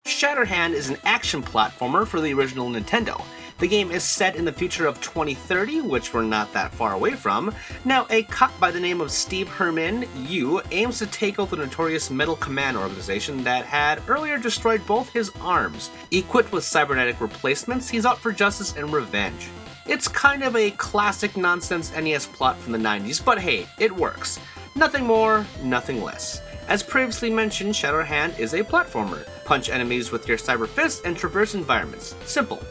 Shatterhand is an action platformer for the original Nintendo. The game is set in the future of 2030, which we're not that far away from. Now, a cop by the name of Steve Herman, Yu, aims to take out the notorious Metal Command organization that had earlier destroyed both his arms. Equipped with cybernetic replacements, he's out for justice and revenge. It's kind of a classic nonsense NES plot from the 90s, but hey, it works. Nothing more, nothing less. As previously mentioned, Shatterhand is a platformer. Punch enemies with your cyber fists and traverse environments. Simple.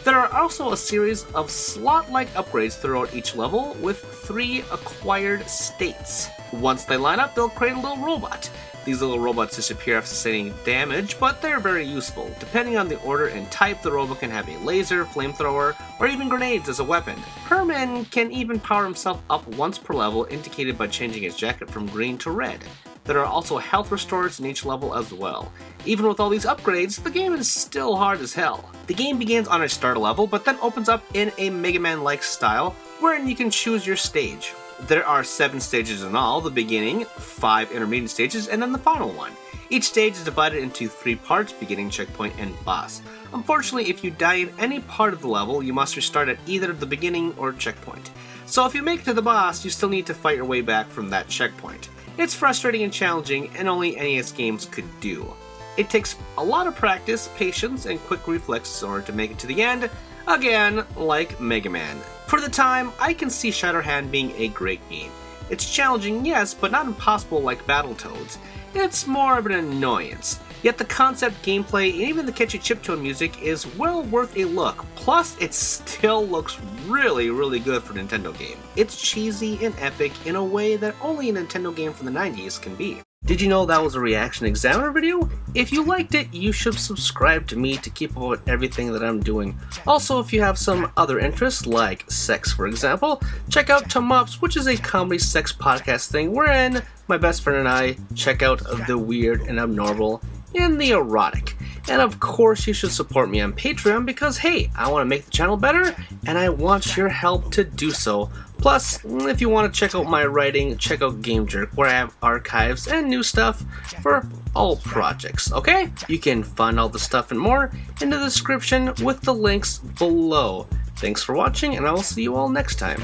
There are also a series of slot-like upgrades throughout each level with 3 acquired states. Once they line up, they'll create a little robot. These little robots disappear after sustaining damage, but they're very useful. Depending on the order and type, the robot can have a laser, flamethrower, or even grenades as a weapon. Herman can even power himself up once per level, indicated by changing his jacket from green to red. There are also health restorers in each level as well. Even with all these upgrades, the game is still hard as hell. The game begins on a starter level, but then opens up in a Mega Man-like style, wherein you can choose your stage. There are 7 stages in all: the beginning, 5 intermediate stages, and then the final one. Each stage is divided into 3 parts: beginning, checkpoint, and boss. Unfortunately, if you die in any part of the level, you must restart at either the beginning or checkpoint. So if you make it to the boss, you still need to fight your way back from that checkpoint. It's frustrating and challenging, and only NES games could do. It takes a lot of practice, patience, and quick reflexes in order to make it to the end, again, like Mega Man. For the time, I can see Shatterhand being a great game. It's challenging, yes, but not impossible like Battletoads. It's more of an annoyance. Yet the concept, gameplay, and even the catchy chiptune music is well worth a look. Plus, it still looks really, really good for a Nintendo game. It's cheesy and epic in a way that only a Nintendo game from the 90s can be. Did you know that was a ReActionExaminer video? If you liked it, you should subscribe to me to keep up with everything that I'm doing. Also, if you have some other interests, like sex for example, check out Tomops, which is a comedy sex podcast thing wherein my best friend and I check out the weird and abnormal and the erotic. And of course, you should support me on Patreon because, hey, I want to make the channel better and I want your help to do so. Plus, if you want to check out my writing, check out Game Jerk, where I have archives and new stuff for all projects, okay? You can find all the stuff and more in the description with the links below. Thanks for watching, and I will see you all next time.